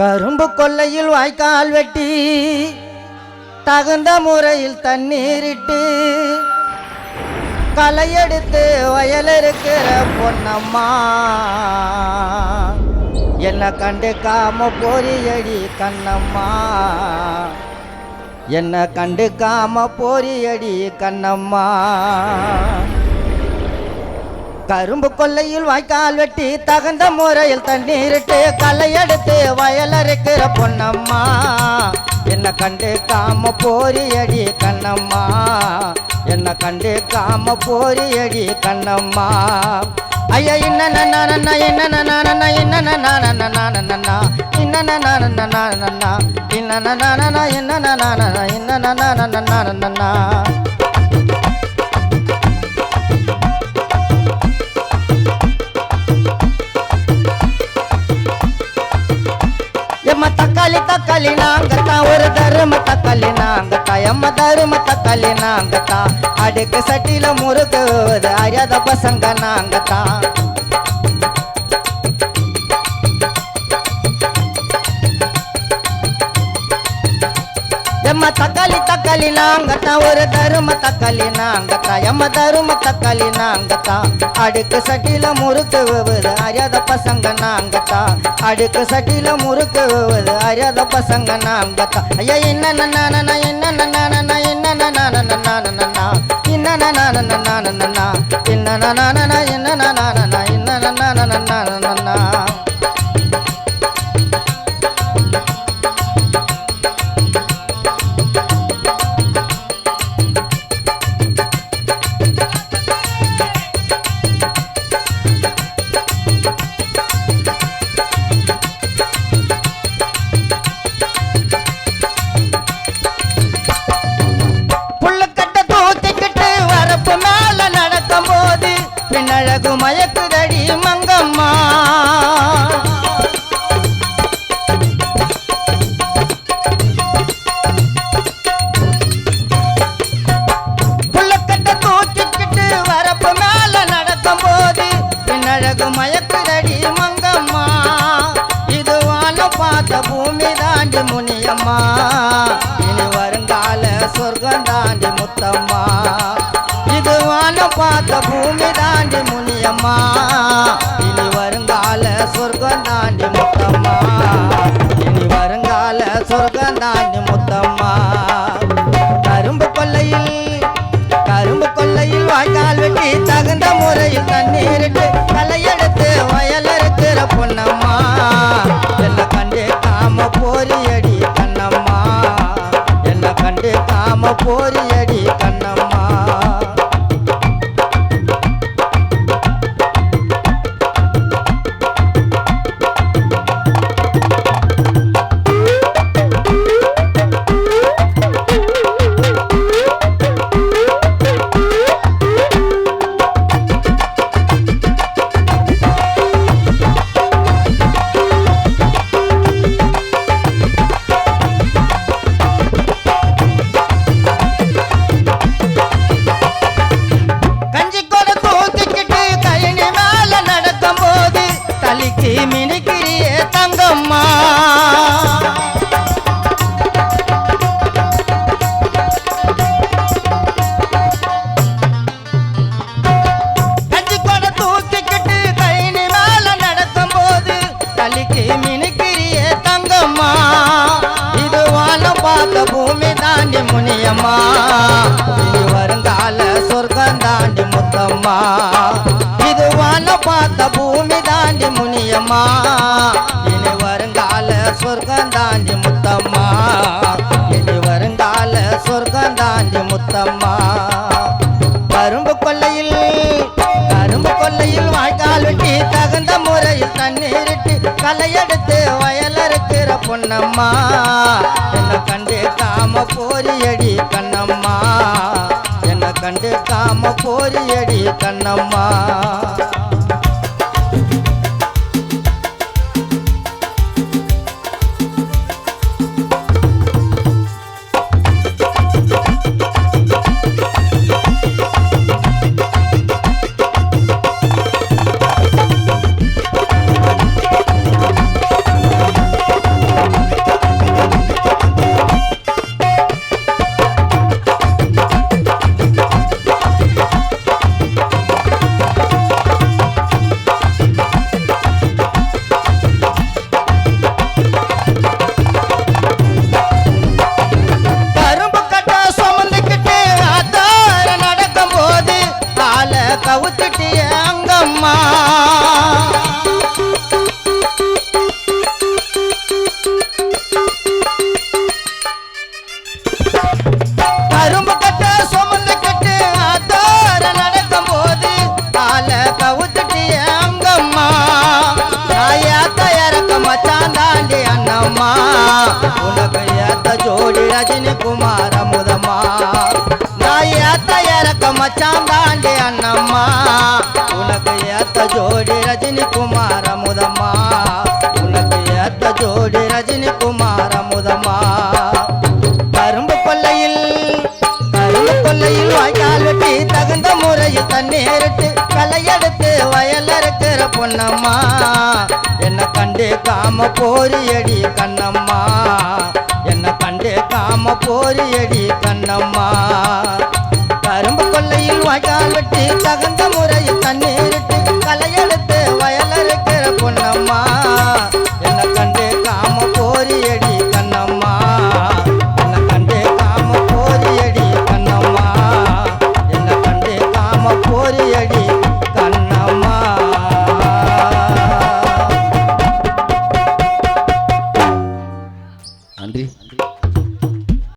கரும்பு கொல்லையில் வாய்க்கால் வெட்டி தகுந்த முறையில் தண்ணீரிட்டு களையெடுத்து வயல் இருக்கிற பொன்னம்மா என்ன கண்டுக்காம போறியடி கண்ணம்மா என்ன கண்டுக்காம போறியடி கண்ணம்மா கரும்பு கொல்லையில் வாய்க்கால் வெட்டி தகுந்த முறையில் தண்ணீரிட்டு களையெடுத்து வயல் இருக்கிற பொன்னம்மா என்ன கண்டுக்காம போறியடி கண்ணம்மா என்ன கண்டுக்காம போறியடி கண்ணம்மா ஐயா இன்ன நன்னா இன்ன நன்னா இன்ன நன்னா இன்ன நன்னா எம்ம தக்காளி நாங்கத்தா ஒரு தரும தக்காளி நாங்கத்தா எம்ம தரும தக்காளி நாங்கத்தா அடுக்கு சட்டில முறுக்கு அறியாத பசங்க நாங்கத்தா எம்ம தக்காளி நாங்கத்தா ஒரு தரும தக்காளி நாங்கத்தா எம்ம தரும தக்காளி நாங்கத்தா அடுக்கு சட்டில முறுக்கு அறியாத பசங்க நாங்கத்தா அடுக்கு சட்டில முறுக்கு அறியாத பசங்க நாங்கத்தா ஐயா என்ன நன்னா என்ன நன்னா என்ன நன்னா என்ன நன்னா அழகு மயக்குதடி மங்கம்மா புள்ளக்கட்ட தூக்கிக்கிட்டு வரப்பு மேல நடக்கும் போது பின்னழகு மயக்குதடி மங்கம்மா இது வானம் பார்த்த பூமி தாண்டி முனியம்மா இனி வருங்கால சொர்க்கம் தாண்டி முத்தம்மா இது வானம் பார்த்த பூமி தாண்டி முனியம்மா இனி வருங்கால சொர்க்கம் தாண்டி முத்தம்மா இனி வருங்கால சொர்க்கம் தாண்டி முத்தம்மா கரும்பு கொல்லையில் வாய்க்கால் வெட்டி தகுந்த முறையில் தண்ணீரிட்டு களையெடுத்து வயல் இருக்கிற பொன்னம்மா என்ன கண்டு காம போறியடி கண்ணம்மா என்ன கண்டு காம போறியடி கண்ணம்மா மினிக்கிறியே தங்கம்மா கஞ்சி கொட தூக்கிக்கிட்டு கைனி மேல நடக்கும் போது தலிக்கு மினிக்கிறியே தங்கம்மா இது வானம் பார்த்த பூமி தாண்டி முனியம்மா இனி வருங்கால சொர்க்கம் தாண்டி முத்தம்மா இது வானம் பார்த்த பூமி தாண்டி முனியம்மா இனி வருங்கால சொர்க்கம் தாண்டி முத்தம்மா இனி வருங்கால சொர்க்கம் தாண்டி முத்தம்மா கரும்பு கொல்லையில் வாய்க்கால் வெட்டி தகுந்த முறையில் தண்ணீரிட்டு களையெடுத்து வயல் இருக்கிற பொன்னம்மா என்ன கண்டு காம போறியடி கண்ணம்மா என்ன கண்டு காம போறியடி கண்ணம்மா ரஜினி குமார முதமா நான் ஏத்த இறக்க மச்சான் தாண்டி அண்ணம்மா உனக்கு ஏத்த ஜோடி ரஜினி குமார முதமா உனக்கு ஏத்த ஜோடி ரஜினி குமார முதமா கரும்பு கொல்லையில் வாய்க்கால் வெட்டி தகுந்த முறையில் தண்ணீரிட்டு களையெடுத்து வயல் இருக்கிற பொன்னம்மா என்ன கண்டே காம போரியடி கண்ணம்மா என்ன கண்டே காம போரியடி கண்ணம்மா கரும்பு கொல்லையில் வாய்க்கால் வெட்டி தகுந்த